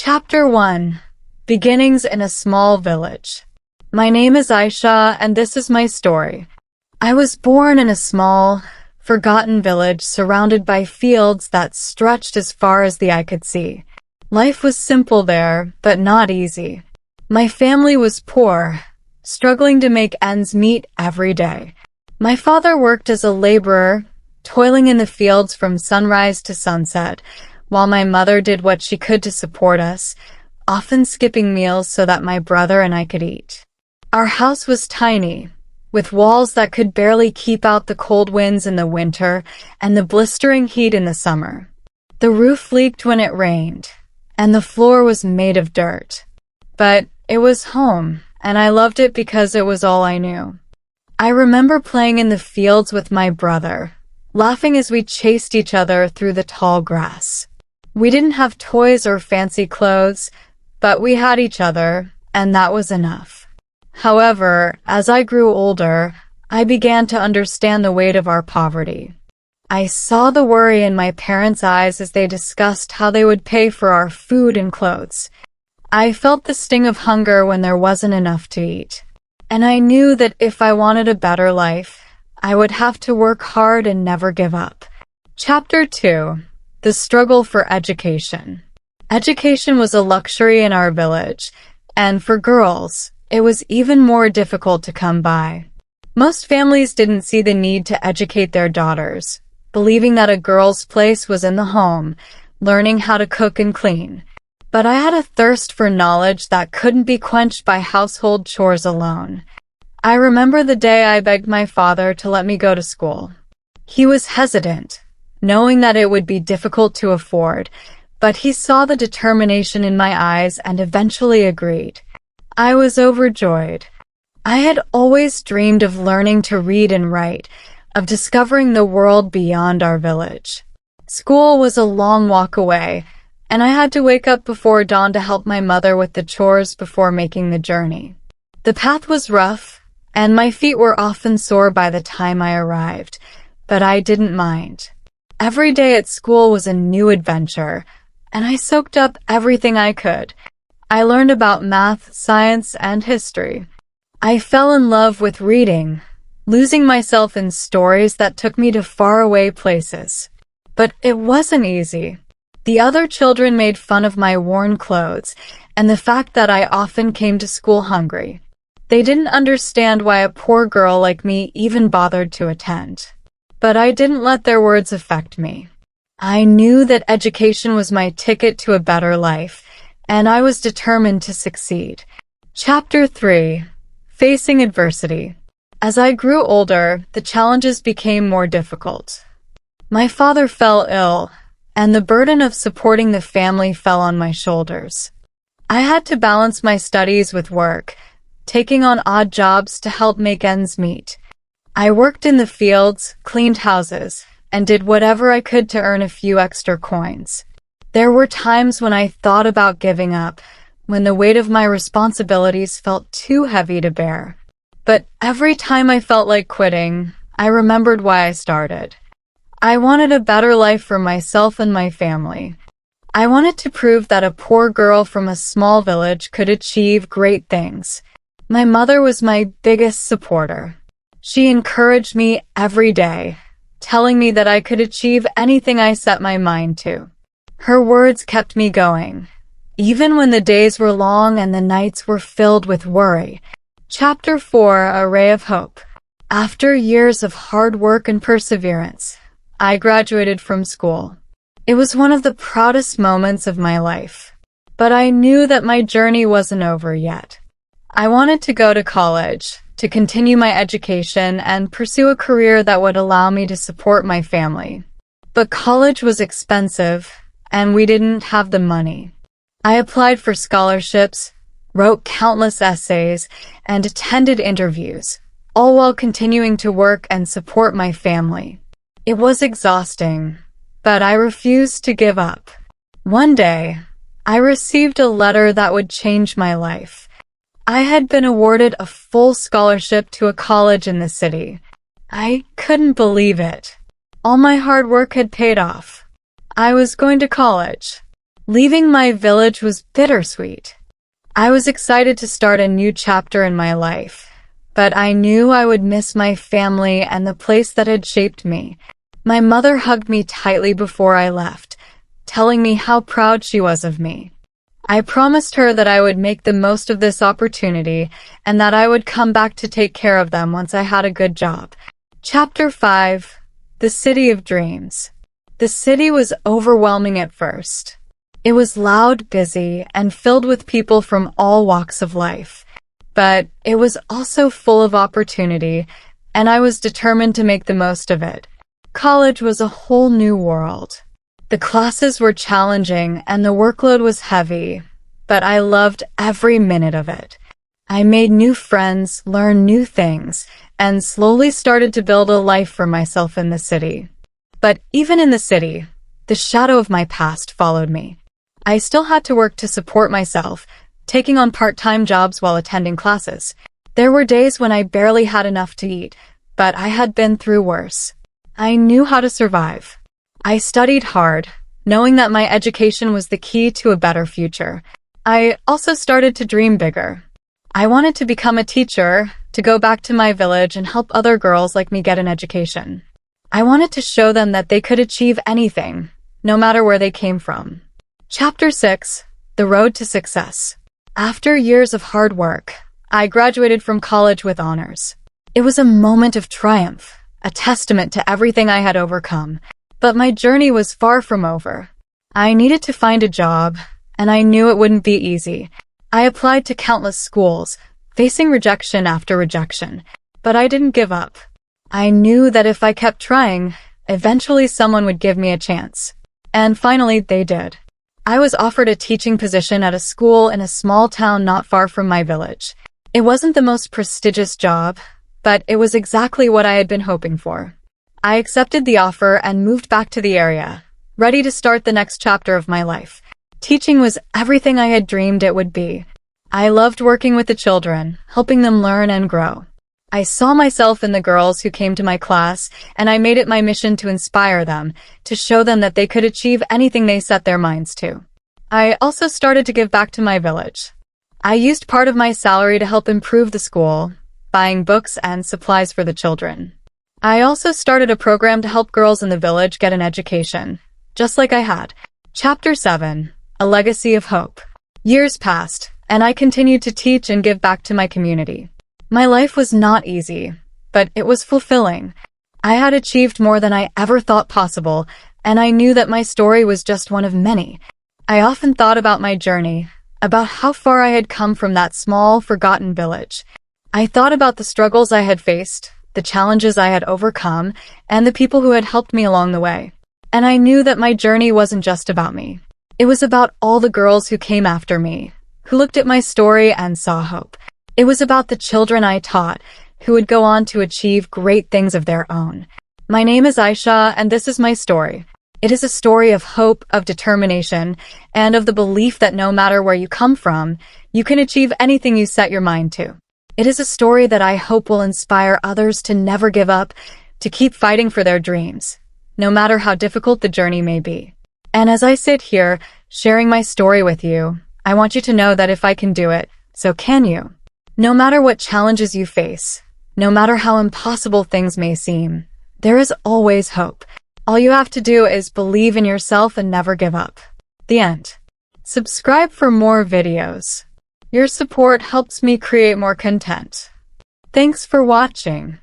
Chapter 1. Beginnings in a Small Village. My name is Aisha, and this is my story. I was born in a small, forgotten village surrounded by fields that stretched as far as the eye could see. Life was simple there, but not easy. My family was poor, struggling to make ends meet every day. My father worked as a laborer, toiling in the fields from sunrise to sunset, while my mother did what she could to support us, often skipping meals so that my brother and I could eat. Our house was tiny, with walls that could barely keep out the cold winds in the winter and the blistering heat in the summer. The roof leaked when it rained, and the floor was made of dirt. But it was home, and I loved it because it was all I knew. I remember playing in the fields with my brother, laughing as we chased each other through the tall grass. We didn't have toys or fancy clothes, but we had each other, and that was enough. However, as I grew older, I began to understand the weight of our poverty. I saw the worry in my parents' eyes as they discussed how they would pay for our food and clothes. I felt the sting of hunger when there wasn't enough to eat. And I knew that if I wanted a better life, I would have to work hard and never give up. Chapter 2. The Struggle for Education. Education was a luxury in our village, and for girls, it was even more difficult to come by. Most families didn't see the need to educate their daughters, believing that a girl's place was in the home, learning how to cook and clean. But I had a thirst for knowledge that couldn't be quenched by household chores alone. I remember the day I begged my father to let me go to school. He was hesitant, knowing that it would be difficult to afford, but he saw the determination in my eyes and eventually agreed. I was overjoyed. I had always dreamed of learning to read and write, of discovering the world beyond our village. School was a long walk away, and I had to wake up before dawn to help my mother with the chores before making the journey. The path was rough, and my feet were often sore by the time I arrived, but I didn't mind. Every day at school was a new adventure, and I soaked up everything I could. I learned about math, science, and history. I fell in love with reading, losing myself in stories that took me to faraway places. But it wasn't easy. The other children made fun of my worn clothes and the fact that I often came to school hungry. They didn't understand why a poor girl like me even bothered to attend. But I didn't let their words affect me. I knew that education was my ticket to a better life, and I was determined to succeed. Chapter 3. Facing Adversity. As I grew older, the challenges became more difficult. My father fell ill, and the burden of supporting the family fell on my shoulders. I had to balance my studies with work, taking on odd jobs to help make ends meet. I worked in the fields, cleaned houses, and did whatever I could to earn a few extra coins. There were times when I thought about giving up, when the weight of my responsibilities felt too heavy to bear. But every time I felt like quitting, I remembered why I started. I wanted a better life for myself and my family. I wanted to prove that a poor girl from a small village could achieve great things. My mother was my biggest supporter. She encouraged me every day, telling me that I could achieve anything I set my mind to. Her words kept me going, even when the days were long and the nights were filled with worry. Chapter 4. A Ray of Hope. After years of hard work and perseverance, I graduated from school. It was one of the proudest moments of my life. But I knew that my journey wasn't over yet. I wanted to go to college, to continue my education and pursue a career that would allow me to support my family. But college was expensive, and we didn't have the money. I applied for scholarships, wrote countless essays, and attended interviews, all while continuing to work and support my family. It was exhausting, but I refused to give up. One day, I received a letter that would change my life. I had been awarded a full scholarship to a college in the city. I couldn't believe it. All my hard work had paid off. I was going to college. Leaving my village was bittersweet. I was excited to start a new chapter in my life, but I knew I would miss my family and the place that had shaped me. My mother hugged me tightly before I left, telling me how proud she was of me. I promised her that I would make the most of this opportunity and that I would come back to take care of them once I had a good job. Chapter 5. The City of Dreams. The city was overwhelming at first. It was loud, busy, and filled with people from all walks of life. But it was also full of opportunity, and I was determined to make the most of it. College was a whole new world. The classes were challenging and the workload was heavy, but I loved every minute of it. I made new friends, learned new things, and slowly started to build a life for myself in the city. But even in the city, the shadow of my past followed me. I still had to work to support myself, taking on part-time jobs while attending classes. There were days when I barely had enough to eat, but I had been through worse. I knew how to survive. I studied hard, knowing that my education was the key to a better future. I also started to dream bigger. I wanted to become a teacher, to go back to my village and help other girls like me get an education. I wanted to show them that they could achieve anything, no matter where they came from. Chapter 6. The Road to Success. After years of hard work, I graduated from college with honors. It was a moment of triumph, a testament to everything I had overcome. But my journey was far from over. I needed to find a job, and I knew it wouldn't be easy. I applied to countless schools, facing rejection after rejection, but I didn't give up. I knew that if I kept trying, eventually someone would give me a chance. And finally, they did. I was offered a teaching position at a school in a small town not far from my village. It wasn't the most prestigious job, but it was exactly what I had been hoping for. I accepted the offer and moved back to the area, ready to start the next chapter of my life. Teaching was everything I had dreamed it would be. I loved working with the children, helping them learn and grow. I saw myself in the girls who came to my class, and I made it my mission to inspire them, to show them that they could achieve anything they set their minds to. I also started to give back to my village. I used part of my salary to help improve the school, buying books and supplies for the children. I also started a program to help girls in the village get an education, just like I had. Chapter 7. A Legacy of Hope. Years passed, and I continued to teach and give back to my community. My life was not easy, but it was fulfilling. I had achieved more than I ever thought possible, and I knew that my story was just one of many. I often thought about my journey, about how far I had come from that small, forgotten village. I thought about the struggles I had faced, the challenges I had overcome, and the people who had helped me along the way. And I knew that my journey wasn't just about me. It was about all the girls who came after me, who looked at my story and saw hope. It was about the children I taught, who would go on to achieve great things of their own. My name is Aisha, and this is my story. It is a story of hope, of determination, and of the belief that no matter where you come from, you can achieve anything you set your mind to. It is a story that I hope will inspire others to never give up, to keep fighting for their dreams, no matter how difficult the journey may be. And as I sit here, sharing my story with you, I want you to know that if I can do it, so can you. No matter what challenges you face, no matter how impossible things may seem, there is always hope. All you have to do is believe in yourself and never give up. The end. Subscribe for more videos. Your support helps me create more content. Thanks for watching.